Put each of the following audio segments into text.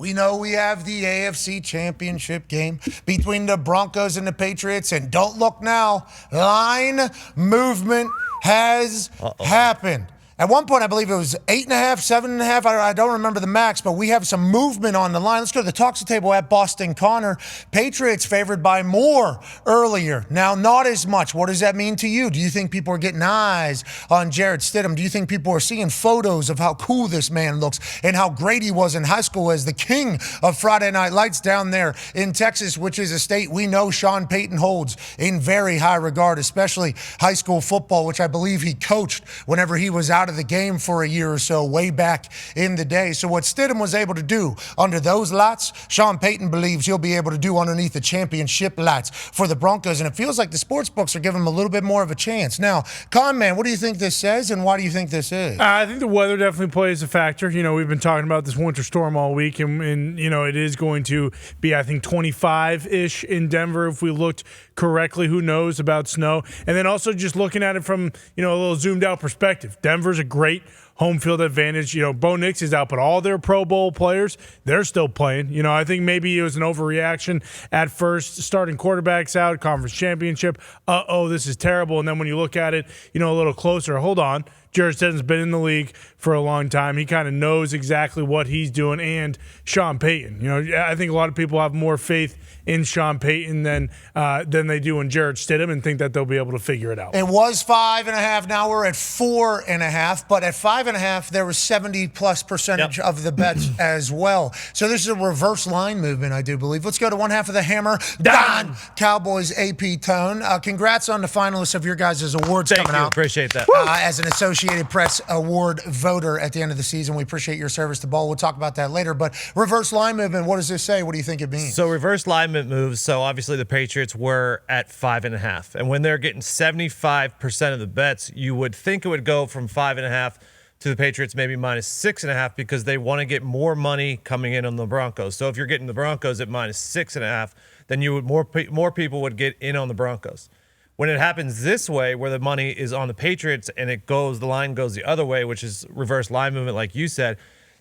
We know we have the AFC Championship game between the Broncos and the Patriots, and don't look now, line movement has happened. At one point, I believe it was 8.5, 7.5. I don't remember the max, but we have some movement on the line. Let's go to the talks table at Boston Connor. Patriots favored by more earlier. Now, not as much. What does that mean to you? Do you think people are getting eyes on Jarrett Stidham? Do you think people are seeing photos of how cool this man looks and how great he was in high school as the king of Friday Night Lights down there in Texas, which is a state we know Sean Payton holds in very high regard, especially high school football, which I believe he coached whenever he was out of the game for a year or so way back in the day. So what Stidham was able to do under those lights, Sean Payton believes he'll be able to do underneath the championship lights for the Broncos, and it feels like the sports books are giving him a little bit more of a chance. Now, Con Man, what do you think this says, and why do you think this is? I think the weather definitely plays a factor. You know, we've been talking about this winter storm all week, and you know, it is going to be, I think, 25-ish in Denver if we looked correctly. Who knows about snow? And then also just looking at it from, you know, a little zoomed out perspective. Denver's a great home field advantage. You know, Bo Nix is out, but all their Pro Bowl players, they're still playing. You know, I think maybe it was an overreaction at first, starting quarterbacks out, conference championship. This is terrible. And then when you look at it, you know, a little closer, hold on. Jarrett Stidham's been in the league for a long time. He kind of knows exactly what he's doing, and Sean Payton. You know, I think a lot of people have more faith in Sean Payton than they do in Jarrett Stidham, and think that they'll be able to figure it out. It was 5.5. Now we're at 4.5. But at 5.5, there was 70+% of the bets as well. So this is a reverse line movement, I do believe. Let's go to one half of the hammer. Dahn, Cowboys AP Tone. Congrats on the finalists of your guys' awards coming out. Appreciate that. As an Associated Press award voter at the end of the season, we appreciate your service to ball. We'll talk about that later. But reverse line movement, what does this say? What do you think it means? So reverse alignment moves. So obviously the Patriots were at 5.5, and when they're getting 75% of the bets, you would think it would go from 5.5 to the Patriots maybe minus 6.5 because they want to get more money coming in on the Broncos. So if you're getting the Broncos at minus 6.5, then you would more people would get in on the Broncos. When it happens this way, where the money is on the Patriots and the line goes the other way, which is reverse line movement, like you said,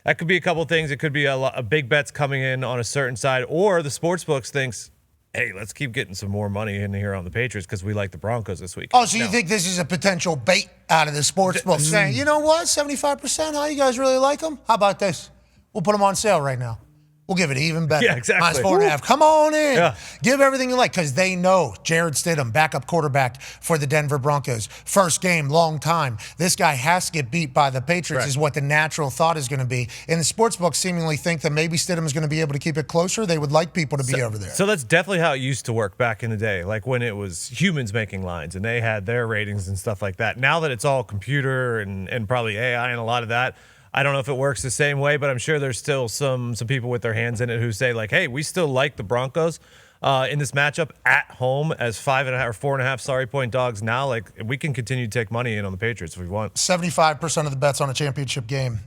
that could be a couple of things. It could be a big bets coming in on a certain side, or the sportsbooks thinks, hey, let's keep getting some more money in here on the Patriots because we like the Broncos this week. Oh, so you think this is a potential bait out of the sportsbook saying, you know what, 75%, how you guys really like them? How about this? We'll put them on sale right now. We'll give it even better. Yeah, exactly. Minus 4.5. Come on in. Yeah. Give everything you like, because they know Jarrett Stidham, backup quarterback for the Denver Broncos. First game, long time. This guy has to get beat by the Patriots, is what the natural thought is going to be. And the sportsbooks seemingly think that maybe Stidham is going to be able to keep it closer. They would like people to be over there. So that's definitely how it used to work back in the day, like when it was humans making lines and they had their ratings and stuff like that. Now that it's all computer and probably AI and a lot of that, I don't know if it works the same way, but I'm sure there's still some people with their hands in it who say, like, hey, we still like the Broncos in this matchup at home as 5.5 or 4.5 point dogs now. Like, we can continue to take money in on the Patriots if we want. 75% of the bets on a championship game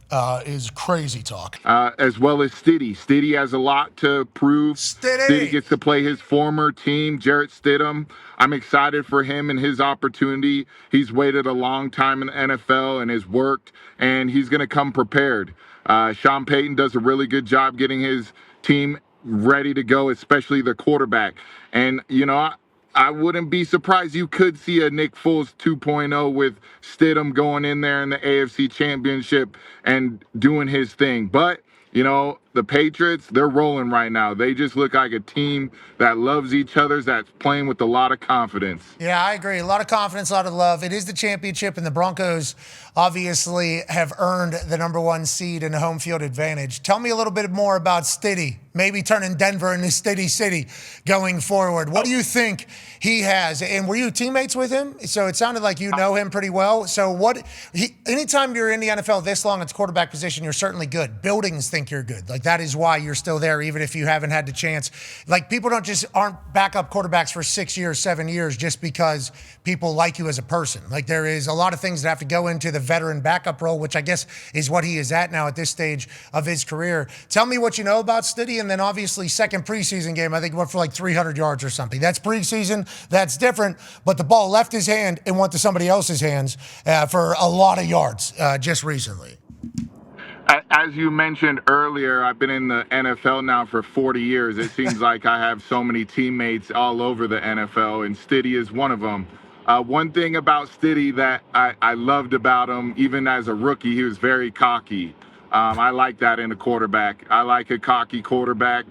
is crazy talk. As well as Stiddy. Stiddy has a lot to prove. Stiddy gets to play his former team, Jarrett Stidham. I'm excited for him and his opportunity. He's waited a long time in the NFL and has worked, and he's going to come prepared. Sean Payton does a really good job getting his team ready to go, especially the quarterback. And, you know, I wouldn't be surprised you could see a Nick Foles 2.0 with Stidham going in there in the AFC Championship and doing his thing. But, you know, the Patriots, they're rolling right now. They just look like a team that loves each other, that's playing with a lot of confidence. Yeah, I agree. A lot of confidence, a lot of love. It is the championship, and the Broncos obviously have earned the number one seed and the home field advantage. Tell me a little bit more about Stiddy, maybe turning Denver into Stiddy City going forward. What do you think he has? And were you teammates with him? So it sounded like you know him pretty well. So anytime you're in the NFL this long, it's quarterback position, you're certainly good. Buildings think you're good. Like, that is why you're still there, even if you haven't had the chance. Like, people aren't backup quarterbacks for 6 years, 7 years just because people like you as a person. Like, there is a lot of things that have to go into the veteran backup role, which I guess is what he is at now at this stage of his career. Tell me what you know about Stiddy, and then obviously second preseason game, I think he went for like 300 yards or something. That's preseason. That's different. But the ball left his hand and went to somebody else's hands for a lot of yards just recently. As you mentioned earlier, I've been in the NFL now for 40 years. It seems like I have so many teammates all over the NFL, and Stiddy is one of them. One thing about Stiddy that I loved about him, even as a rookie, he was very cocky. I like that in a quarterback. I like a cocky quarterback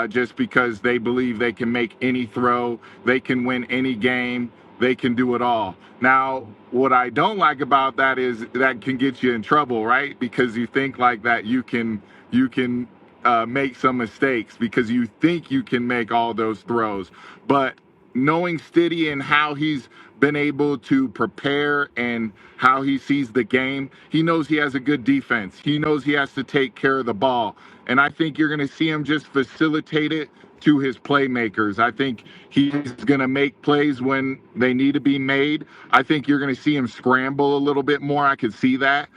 just because they believe they can make any throw, they can win any game, they can do it all. Now, what I don't like about that is that can get you in trouble, right? Because you think like that you can make some mistakes because you think you can make all those throws. But knowing Stiddy and how he's been able to prepare and how he sees the game, he knows he has a good defense. He knows he has to take care of the ball. And I think you're going to see him just facilitate it to his playmakers. I think he's going to make plays when they need to be made. I think you're going to see him scramble a little bit more. I could see that.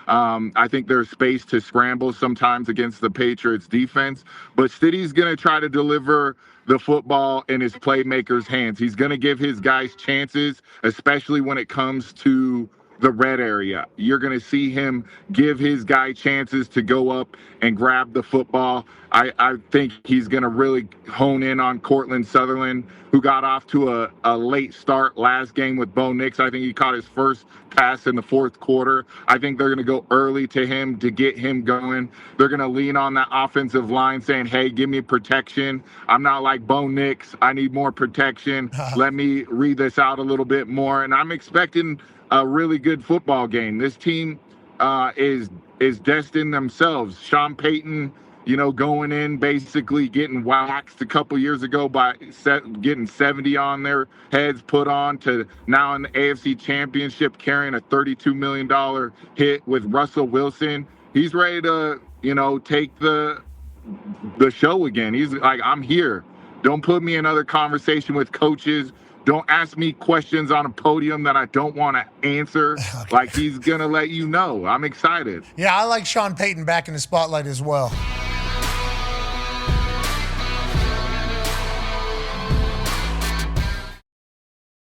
I think there's space to scramble sometimes against the Patriots defense, but Stiddy's going to try to deliver the football in his playmakers' hands. He's going to give his guys chances, especially when it comes to the red area. You're going to see him give his guy chances to go up and grab the football. I think he's going to really hone in on Cortland Sutherland, who got off to a late start last game with Bo Nix. I think he caught his first pass in the fourth quarter. I think they're going to go early to him to get him going. They're going to lean on that offensive line saying, hey, give me protection. I'm not like Bo Nix. I need more protection. Let me read this out a little bit more. And I'm expecting a really good football game. This team is destined themselves. Sean Payton, going in, basically getting waxed a couple years ago by getting 70 on their heads put on to now in the AFC Championship carrying a $32 million hit with Russell Wilson. He's ready to, take the show again. He's like, I'm here. Don't put me in another conversation with coaches. Don't ask me questions on a podium that I don't want to answer. Okay. Like, he's going to let you know. I'm excited. Yeah, I like Sean Payton back in the spotlight as well.